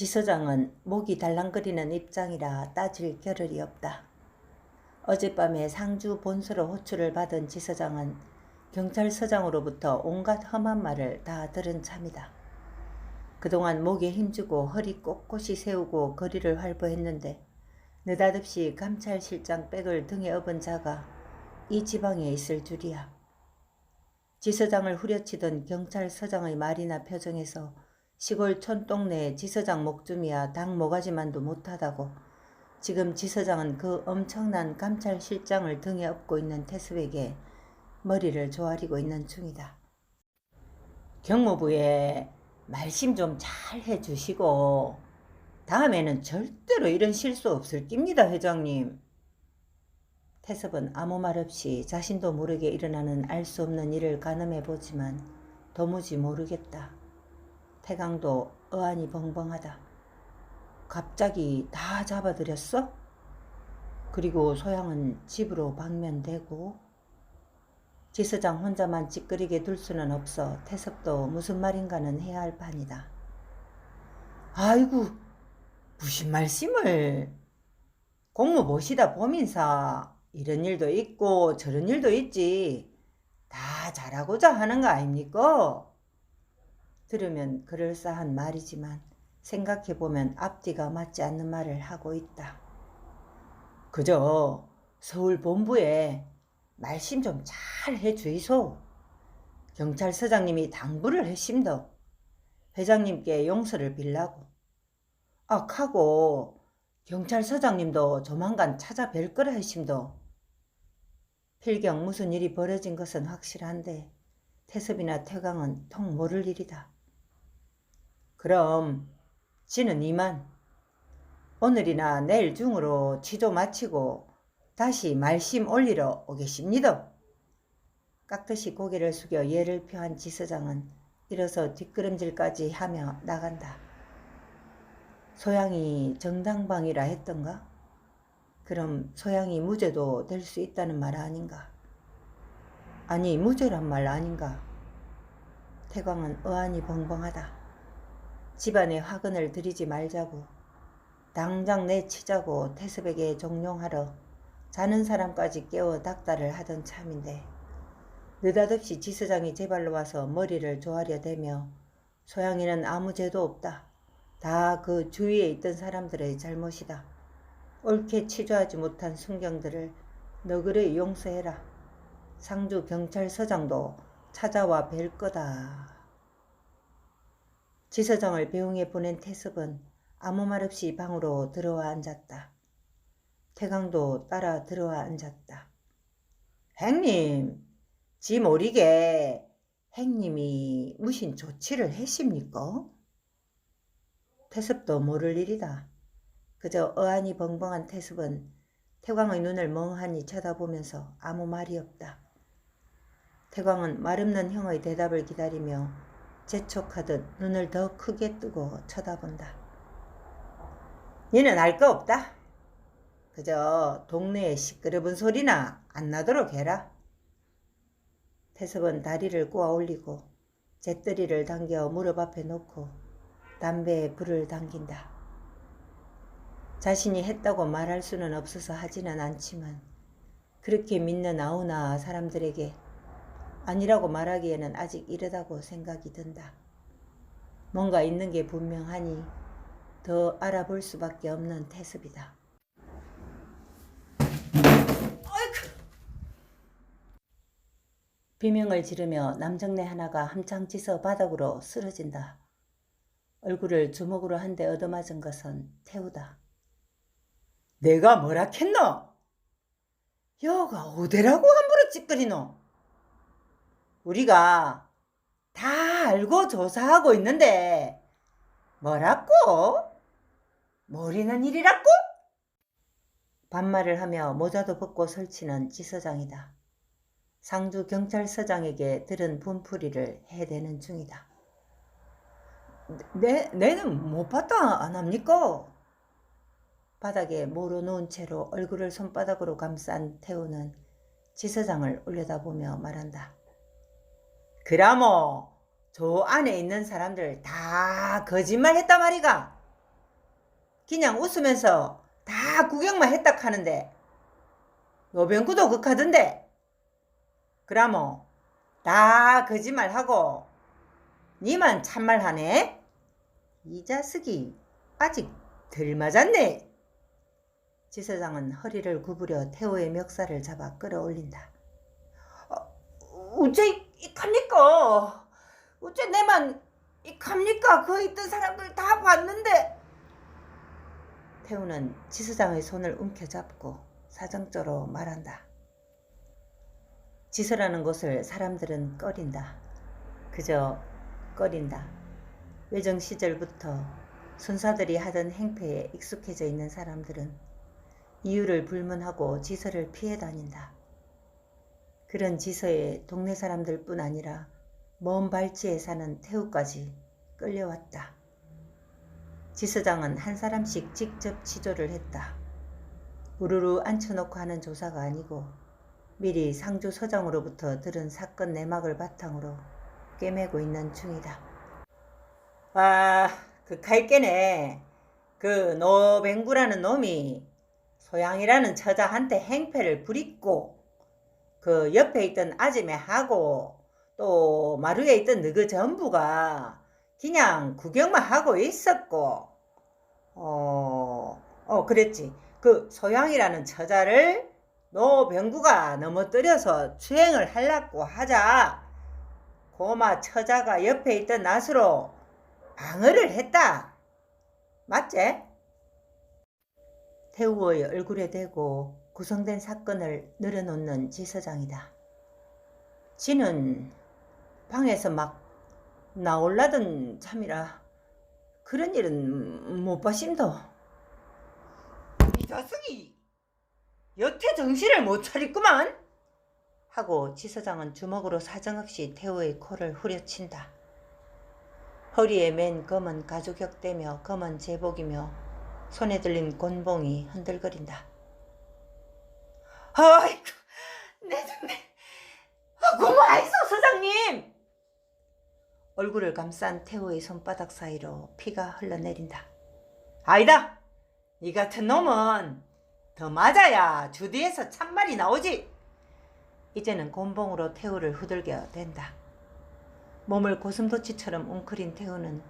지서장은 목이 달랑거리는 입장이라 따질 겨를이 없다. 어젯밤에 상주 본서로 호출을 받은 지서장은 경찰서장으로부터 온갖 험한 말을 다 들은 참이다. 그동안 목에 힘주고 허리 꼿꼿이 세우고 거리를 활보했는데 느닷없이 감찰실장 백을 등에 업은 자가 이 지방에 있을 줄이야. 지서장을 후려치던 경찰서장의 말이나 표정에서 시골 촌동네 지서장 목tum이야 닭 모가지만도 못하다고 지금 지서장은 그 엄청난 감찰실장을 등에 업고 있는 태습에게 머리를 조아리고 있는 중이다. 경무부에 말씀 좀 잘 해주시고 다음에는 절대로 이런 실수 없을 깁니다, 회장님. 태섭은 아무 말 없이 자신도 모르게 일어나는 알 수 없는 일을 가늠해보지만 도무지 모르겠다. 태강도 어안이 벙벙하다. 갑자기 다 잡아들였어? 그리고 소양은 집으로 방면되고 지서장 혼자만 찌끄리게 둘 수는 없어 태섭도 무슨 말인가는 해야 할 판이다. 아이고, 무슨 말씀을. 공무 보시다 보민사 이런 일도 있고 저런 일도 있지. 다 잘하고자 하는 거 아닙니까? 들으면 그럴싸한 말이지만 생각해보면 앞뒤가 맞지 않는 말을 하고 있다. 그저 서울 본부에 말씀 좀 잘 해주이소. 경찰서장님이 당부를 했심더. 회장님께 용서를 빌라고. 하고 경찰서장님도 조만간 찾아뵐 거라 했심더. 필경 무슨 일이 벌어진 것은 확실한데 태섭이나 태강은 통 모를 일이다. 그럼 지는 이만 오늘이나 내일 중으로 취조 마치고 다시 말씀 올리러 오겠습니다. 깍듯이 고개를 숙여 예를 표한 지서장은 일어서 뒷걸음질까지 하며 나간다. 소양이 정당방위라 했던가? 그럼 소양이 무죄도 될 수 있다는 말 아닌가? 아니, 무죄란 말 아닌가? 태광은 어안이 벙벙하다. 집안에 화근을 들이지 말자고, 당장 내치자고 태섭에게 종용하러 자는 사람까지 깨워 닥달을 하던 참인데 느닷없이 지서장이 제발로 와서 머리를 조아려 대며 소양이는 아무 죄도 없다. 다 그 주위에 있던 사람들의 잘못이다. 옳게 치조하지 못한 순경들을 너그레 용서해라. 상주 경찰서장도 찾아와 뵐 거다. 지서장을 배웅해 보낸 태섭은 아무 말 없이 방으로 들어와 앉았다. 태강도 따라 들어와 앉았다. 행님, 지 모르게 행님이 무슨 조치를 했습니까? 태섭도 모를 일이다. 그저 어안이 벙벙한 태섭은 태광의 눈을 멍하니 쳐다보면서 아무 말이 없다. 태광은 말없는 형의 대답을 기다리며 재촉하듯 눈을 더 크게 뜨고 쳐다본다. 니는 알 거 없다. 그저 동네에 시끄러운 소리나 안 나도록 해라. 태섭은 다리를 꼬아 올리고 재떨이를 당겨 무릎 앞에 놓고 담배에 불을 당긴다. 자신이 했다고 말할 수는 없어서 하지는 않지만 그렇게 믿는 아우나 사람들에게 아니라고 말하기에는 아직 이르다고 생각이 든다. 뭔가 있는 게 분명하니 더 알아볼 수밖에 없는 태섭이다. 비명을 지르며 남정네 하나가 함창 짖어 바닥으로 쓰러진다. 얼굴을 주먹으로 한 대 얻어맞은 것은 태우다. 내가 뭐라 캤노? 여가 어디라고 함부로 찌끄리노? 우리가 다 알고 조사하고 있는데 뭐라고? 모르는 일이라고? 반말을 하며 모자도 벗고 설치는 지서장이다. 상주 경찰서장에게 들은 분풀이를 해대는 중이다. 내는 못 봤다 안 합니까? 바닥에 모로 누운 채로 얼굴을 손바닥으로 감싼 태우는 지서장을 올려다보며 말한다. 그라모 저 안에 있는 사람들 다 거짓말했단 말이가. 그냥 웃으면서 다 구경만 했다 하는데 노병구도 극하던데. 그라모 다 거짓말하고 니만 참말하네? 이 자식이 아직 덜 맞았네. 지서장은 허리를 구부려 태호의 멱살을 잡아 끌어올린다. 어째 이갑니까? 어째 내만 이갑니까? 거기 있던 사람들 다 봤는데. 태우는 지서장의 손을 움켜잡고 사정적으로 말한다. 지서라는 곳을 사람들은 꺼린다. 그저 꺼린다. 외정 시절부터 순사들이 하던 행패에 익숙해져 있는 사람들은 이유를 불문하고 지서를 피해 다닌다. 그런 지서에 동네 사람들뿐 아니라 먼 발치에 사는 태우까지 끌려왔다. 지서장은 한 사람씩 직접 지조를 했다. 우르르 앉혀놓고 하는 조사가 아니고 미리 상주 서장으로부터 들은 사건 내막을 바탕으로 꿰매고 있는 중이다. 그 칼깨네. 그 노뱅구라는 놈이 소양이라는 처자한테 행패를 부리고 그 옆에 있던 아지매하고 또 마루에 있던 너그 전부가 그냥 구경만 하고 있었고 그랬지. 그 소양이라는 처자를 노병구가 넘어뜨려서 추행을 하려고 하자 고마 처자가 옆에 있던 낫으로 방어를 했다. 맞지? 태우의 얼굴에 대고 구성된 사건을 늘어놓는 지서장이다. 지는 방에서 막 나올라던 참이라 그런 일은 못 봐심도. 이 자식이 여태 정신을 못 차렸구만 하고 지서장은 주먹으로 사정없이 태우의 코를 후려친다. 허리에 맨 검은 가죽격대며 검은 제복이며 손에 들린 곤봉이 흔들거린다. 아이고 내 정말 고마이소 서장님. 얼굴을 감싼 태우의 손바닥 사이로 피가 흘러내린다. 아니다. 이 같은 놈은 더 맞아야 주디에서 참말이 나오지. 이제는 곤봉으로 태우를 후들겨 댄다. 몸을 고슴도치처럼 웅크린 태우는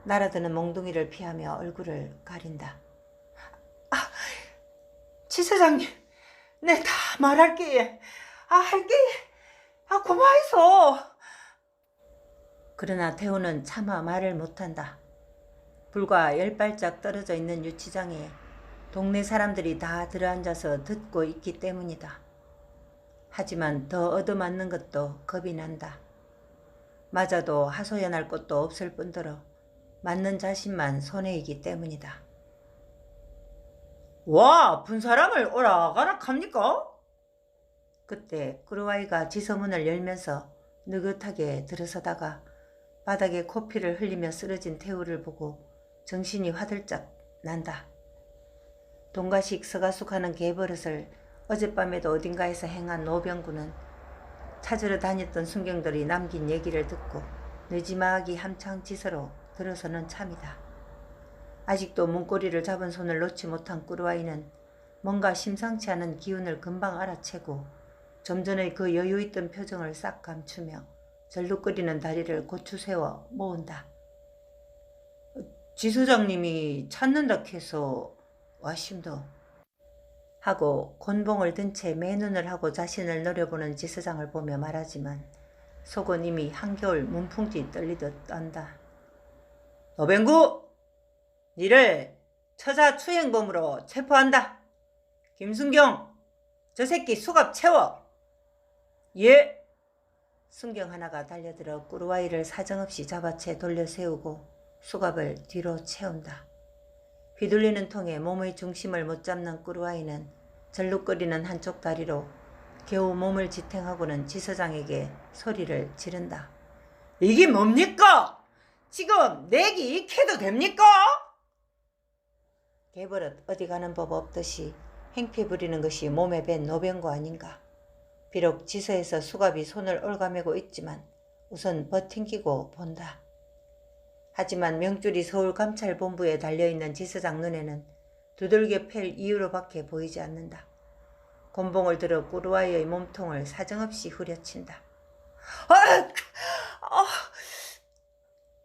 날아드는 몽둥이를 피하며 얼굴을 가린다. 지서장님, 내 다 말할게. 할게. 고마이소. 그러나 태우는 차마 말을 못한다. 불과 10발짝 떨어져 있는 유치장에 동네 사람들이 다 들어앉아서 듣고 있기 때문이다. 하지만 더 얻어맞는 것도 겁이 난다. 맞아도 하소연할 것도 없을 뿐더러 맞는 자신만 손해이기 때문이다. 와, 아픈 사람을 오락가락 합니까? 그때 꾸루와이가 지서문을 열면서 느긋하게 들어서다가 바닥에 코피를 흘리며 쓰러진 태우를 보고 정신이 화들짝 난다. 동가식 서가숙하는 개버릇을 어젯밤에도 어딘가에서 행한 노병구는 찾으러 다녔던 순경들이 남긴 얘기를 듣고 느지막이 함창 지서로 들어서는 참이다. 아직도 문고리를 잡은 손을 놓지 못한 꾸루와이는 뭔가 심상치 않은 기운을 금방 알아채고 좀 전의 그 여유있던 표정을 싹 감추며 절룩거리는 다리를 고추 세워 모은다. 지서장님이 찾는다 해서 와심도 하고 곤봉을 든 채 매눈을 하고 자신을 노려보는 지서장을 보며 말하지만 속은 이미 한겨울 문풍지 떨리듯 떤다. 노병구! 니를 처자 추행범으로 체포한다. 김순경! 저 새끼 수갑 채워! 예! 순경 하나가 달려들어 꾸루와이를 사정없이 잡아채 돌려 세우고 수갑을 뒤로 채운다. 휘둘리는 통에 몸의 중심을 못 잡는 꾸루와이는 절룩거리는 한쪽 다리로 겨우 몸을 지탱하고는 지서장에게 소리를 지른다. 이게 뭡니까? 지금 내기 익혀도 됩니까? 개버릇 어디 가는 법 없듯이 행패 부리는 것이 몸에 밴 노병구 아닌가. 비록 지서에서 수갑이 손을 올가매고 있지만 우선 버팅기고 본다. 하지만 명줄이 서울감찰본부에 달려있는 지서장 눈에는 두들겨 팰 이유로밖에 보이지 않는다. 곤봉을 들어 꾸루아이의 몸통을 사정없이 후려친다.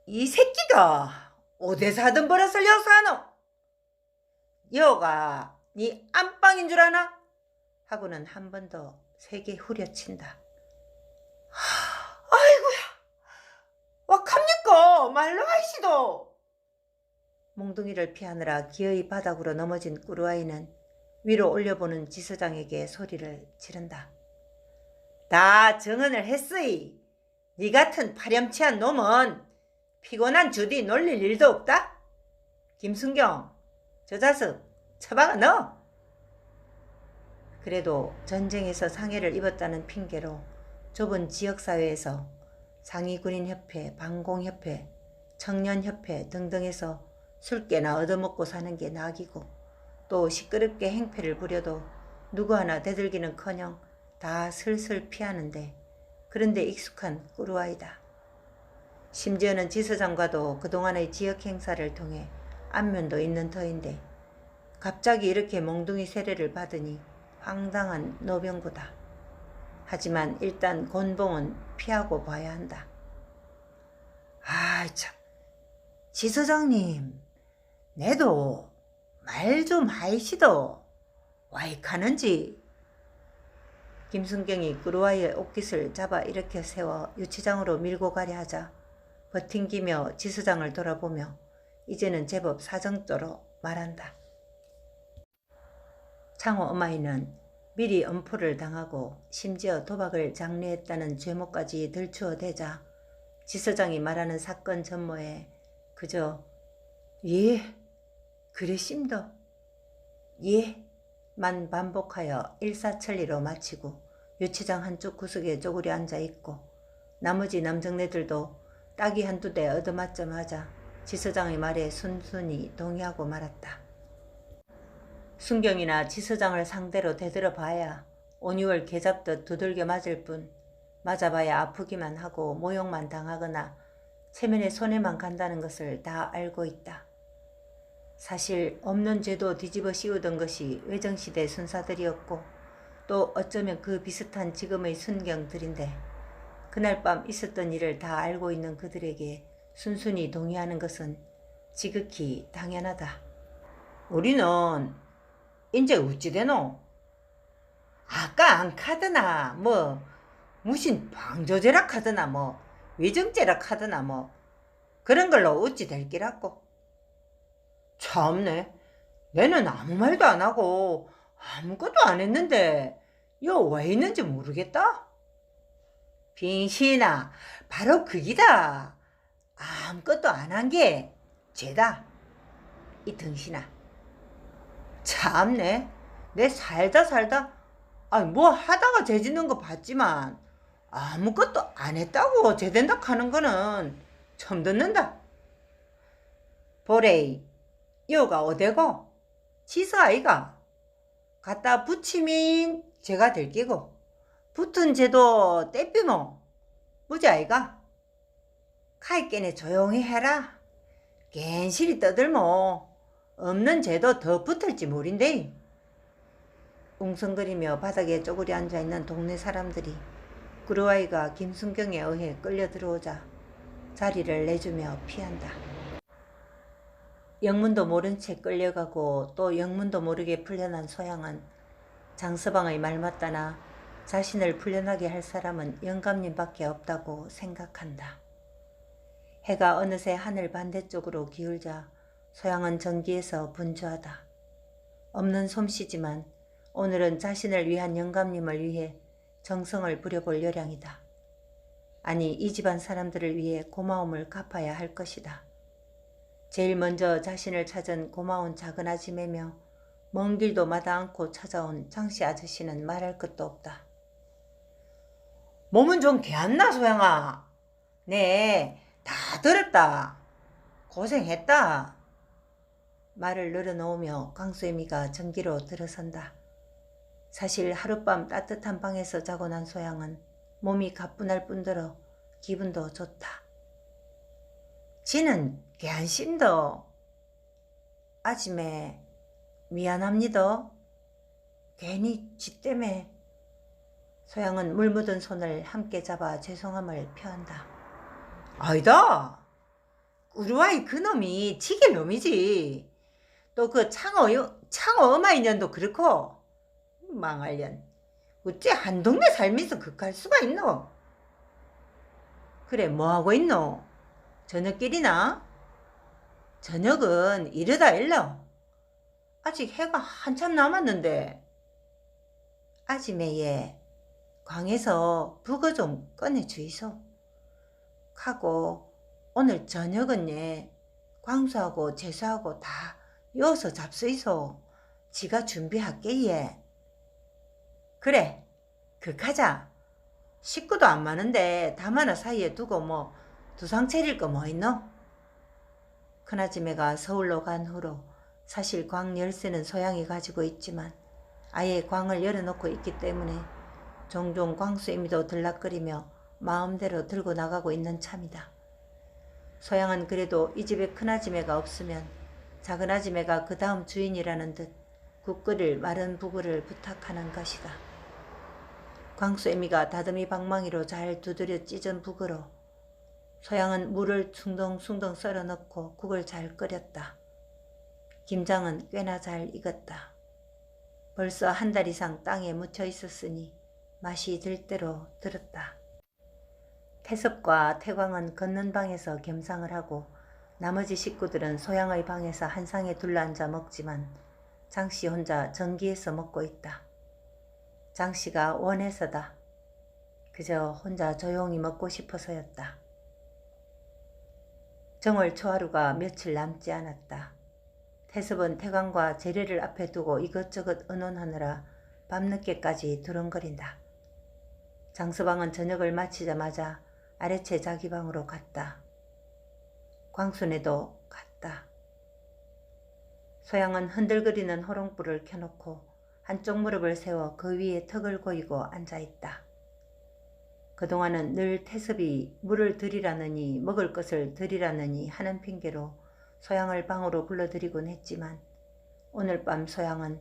이 새끼가 어디서 하던 버릇을 여기서 하노? 여가 네 안방인 줄 아나? 하고는 한 번 더 세게 후려친다. 아이고야, 왁합니까? 말로 하시도. 몽둥이를 피하느라 기어이 바닥으로 넘어진 꾸루아이는 위로 올려보는 지서장에게 소리를 지른다. 다 정언을 했으이. 네 같은 파렴치한 놈은 피곤한 주디 놀릴 일도 없다. 김순경, 저 자식 처박아 넣어. 그래도 전쟁에서 상해를 입었다는 핑계로 좁은 지역사회에서 상위군인협회, 방공협회, 청년협회 등등에서 술깨나 얻어먹고 사는 게 낙이고, 또 시끄럽게 행패를 부려도 누구 하나 대들기는커녕 다 슬슬 피하는데, 그런데 익숙한 꾸루아이다. 심지어는 지서장과도 그동안의 지역 행사를 통해 안면도 있는 터인데 갑자기 이렇게 몽둥이 세례를 받으니 황당한 노병부다. 하지만 일단 곤봉은 피하고 봐야 한다. 참, 지서장님, 내도 말 좀 하이시도 와이카는지. 김순경이 꾸루아이의 옷깃을 잡아 일으켜 세워 유치장으로 밀고 가려 하자 버팅기며 지서장을 돌아보며 이제는 제법 사정조로 말한다. 창호 어마이는 미리 엄포를 당하고 심지어 도박을 장려했다는 죄목까지 들추어대자 지서장이 말하는 사건 전모에 그저 예, 그랬심더, 예 만 반복하여 일사천리로 마치고 유치장 한쪽 구석에 쪼그려 앉아있고 나머지 남정네들도 딱이 한두 대 얻어맞자마자 지서장의 말에 순순히 동의하고 말았다. 순경이나 지서장을 상대로 대들어봐야 5,6월 개잡듯 두들겨 맞을 뿐 맞아봐야 아프기만 하고 모욕만 당하거나 체면에 손해만 간다는 것을 다 알고 있다. 사실 없는 죄도 뒤집어 씌우던 것이 외정시대 순사들이었고 또 어쩌면 그 비슷한 지금의 순경들인데 그날 밤 있었던 일을 다 알고 있는 그들에게 순순히 동의하는 것은 지극히 당연하다. 우리는 인제 어찌 되노? 아까 안 카드나 무슨 방조제라 카드나 외정제라 카드나 그런 걸로 어찌 될 기라고. 참네, 내는 아무 말도 안 하고 아무것도 안 했는데 여 왜 있는지 모르겠다. 빙신아, 바로 그기다. 아무것도 안 한 게 죄다. 이 등신아. 참네, 내 살다 하다가 죄 짓는 거 봤지만 아무것도 안 했다고 죄 된다 하는 거는 처음 듣는다. 보레이, 여가 어디고? 지서 아이가? 갖다 붙이면 죄가 될 끼고 붙은 죄도 떼삐모 무지 아이가? 카이께네 조용히 해라. 괜시리 떠들모 없는 죄도 더 붙을지 모른대. 웅성거리며 바닥에 쪼그려 앉아있는 동네 사람들이 꾸루아이가 김순경에 의해 끌려 들어오자 자리를 내주며 피한다. 영문도 모른 채 끌려가고 또 영문도 모르게 풀려난 소양은 장서방의 말 맞다나 자신을 풀려나게 할 사람은 영감님밖에 없다고 생각한다. 해가 어느새 하늘 반대쪽으로 기울자 소양은 전기에서 분주하다. 없는 솜씨지만 오늘은 자신을 위한 영감님을 위해 정성을 부려볼 요량이다. 아니, 이 집안 사람들을 위해 고마움을 갚아야 할 것이다. 제일 먼저 자신을 찾은 고마운 작은 아지매며 먼 길도 마다 않고 찾아온 장씨 아저씨는 말할 것도 없다. 몸은 좀 개안나 소양아. 네, 다 들었다. 고생했다. 말을 늘어놓으며 강수애미가 전기로 들어선다. 사실 하룻밤 따뜻한 방에서 자고 난 소양은 몸이 가뿐할 뿐더러 기분도 좋다. 지는 개안심도 아침에 미안합니다. 괜히 지 때문에. 소양은 물 묻은 손을 함께 잡아 죄송함을 표한다. 아니다. 우루아이 그놈이 지길 놈이지. 또 그 창어 엄마 인연도 그렇고. 망할년. 어째 한 동네 살면서 극할 수가 있노? 그래 뭐하고 있노? 저녁길이나? 저녁은 이르다 일러. 아직 해가 한참 남았는데. 아지매에 광에서 북어 좀 꺼내주이소. 하고 오늘 저녁은 광수하고 재수하고 다 여어서 잡수이소. 지가 준비할게 예. 그래 극하자. 식구도 안 많은데 담 하나 사이에 두고 뭐 두상 차릴 거 뭐 있노? 큰아지매가 서울로 간 후로 사실 광 열쇠는 소양이 가지고 있지만 아예 광을 열어놓고 있기 때문에 종종 광수애미도 들락거리며 마음대로 들고 나가고 있는 참이다. 소양은 그래도 이 집에 큰아지매가 없으면 작은아지매가 그 다음 주인이라는 듯 국 끓일 마른 부구를 부탁하는 것이다. 광수애미가 다듬이 방망이로 잘 두드려 찢은 북으로 소양은 물을 숭덩숭덩 썰어 넣고 국을 잘 끓였다. 김장은 꽤나 잘 익었다. 벌써 한 달 이상 땅에 묻혀 있었으니 맛이 들 대로 들었다. 태섭과 태광은 걷는 방에서 겸상을 하고 나머지 식구들은 소양의 방에서 한 상에 둘러앉아 먹지만 장씨 혼자 전기에서 먹고 있다. 장씨가 원해서다. 그저 혼자 조용히 먹고 싶어서였다. 정월 초하루가 며칠 남지 않았다. 태섭은 태광과 재례를 앞에 두고 이것저것 의논하느라 밤늦게까지 두렁거린다. 장서방은 저녁을 마치자마자 아래채 자기 방으로 갔다. 광순애도 갔다. 소양은 흔들거리는 호롱불을 켜놓고 한쪽 무릎을 세워 그 위에 턱을 고이고 앉아있다. 그동안은 늘 태섭이 물을 들이라느니 먹을 것을 들이라느니 하는 핑계로 소양을 방으로 불러들이곤 했지만 오늘 밤 소양은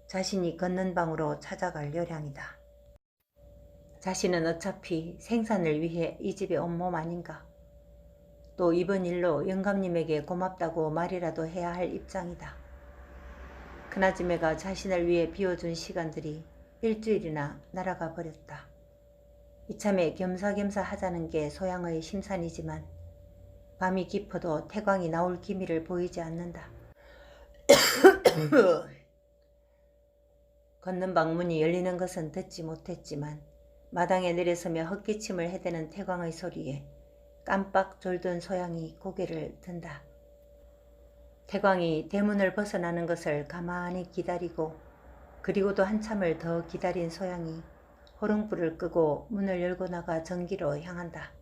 자신이 걷는 방으로 찾아갈 요량이다. 자신은 어차피 생산을 위해 이 집에 온 몸 아닌가. 또 이번 일로 영감님에게 고맙다고 말이라도 해야 할 입장이다. 큰아지매가 자신을 위해 비워준 시간들이 일주일이나 날아가 버렸다. 이참에 겸사겸사 하자는 게 소양의 심산이지만 밤이 깊어도 태광이 나올 기미를 보이지 않는다. 걷는 방문이 열리는 것은 듣지 못했지만 마당에 내려서며 헛기침을 해대는 태광의 소리에 깜빡 졸던 소양이 고개를 든다. 태광이 대문을 벗어나는 것을 가만히 기다리고 그리고도 한참을 더 기다린 소양이 호롱불을 끄고 문을 열고 나가 전기로 향한다.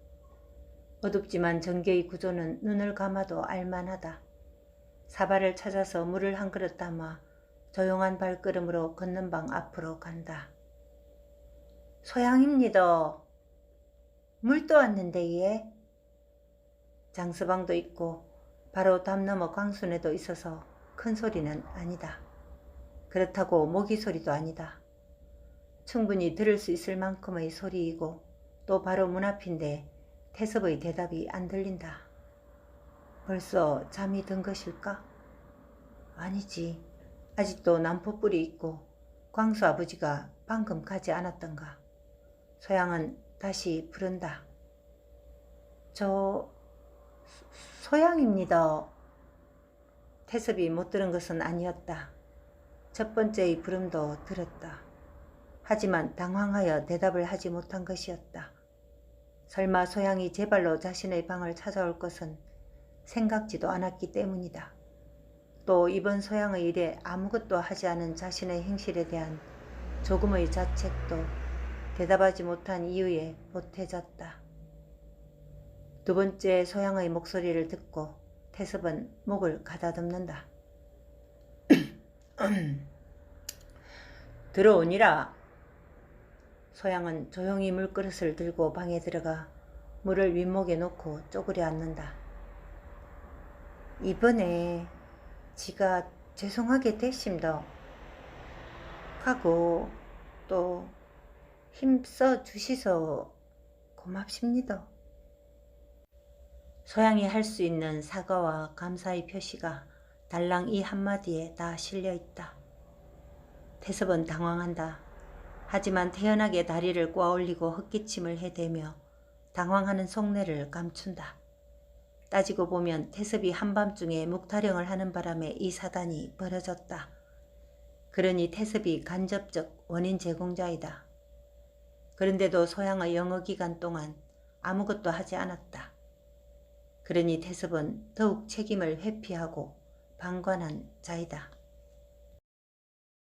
어둡지만 전기의 구조는 눈을 감아도 알만하다. 사발을 찾아서 물을 한 그릇 담아 조용한 발걸음으로 걷는 방 앞으로 간다. 소양입니다. 물도 왔는데 예. 장서방도 있고 바로 담 너머 광순애도 있어서 큰 소리는 아니다. 그렇다고 모기 소리도 아니다. 충분히 들을 수 있을 만큼의 소리이고 또 바로 문 앞인데 태섭의 대답이 안 들린다. 벌써 잠이 든 것일까? 아니지. 아직도 남포불이 있고 광수 아버지가 방금 가지 않았던가. 소양은 다시 부른다. 저 소양입니다. 태섭이 못 들은 것은 아니었다. 첫 번째의 부름도 들었다. 하지만 당황하여 대답을 하지 못한 것이었다. 설마 소양이 제 발로 자신의 방을 찾아올 것은 생각지도 않았기 때문이다. 또 이번 소양의 일에 아무것도 하지 않은 자신의 행실에 대한 조금의 자책도 대답하지 못한 이유에 보태졌다. 두 번째 소양의 목소리를 듣고 태섭은 목을 가다듬는다. 들어오니라. 소양은 조용히 물그릇을 들고 방에 들어가 물을 윗목에 놓고 쪼그려 앉는다. 이번에 지가 죄송하게 됐심더 하고 또 힘써 주시서 고맙습니다. 소양이 할 수 있는 사과와 감사의 표시가 달랑 이 한마디에 다 실려있다. 태섭은 당황한다. 하지만 태연하게 다리를 꼬아올리고 헛기침을 해대며 당황하는 속내를 감춘다. 따지고 보면 태섭이 한밤중에 묵타령을 하는 바람에 이 사단이 벌어졌다. 그러니 태섭이 간접적 원인 제공자이다. 그런데도 소양의 영어 기간 동안 아무것도 하지 않았다. 그러니 태섭은 더욱 책임을 회피하고 방관한 자이다.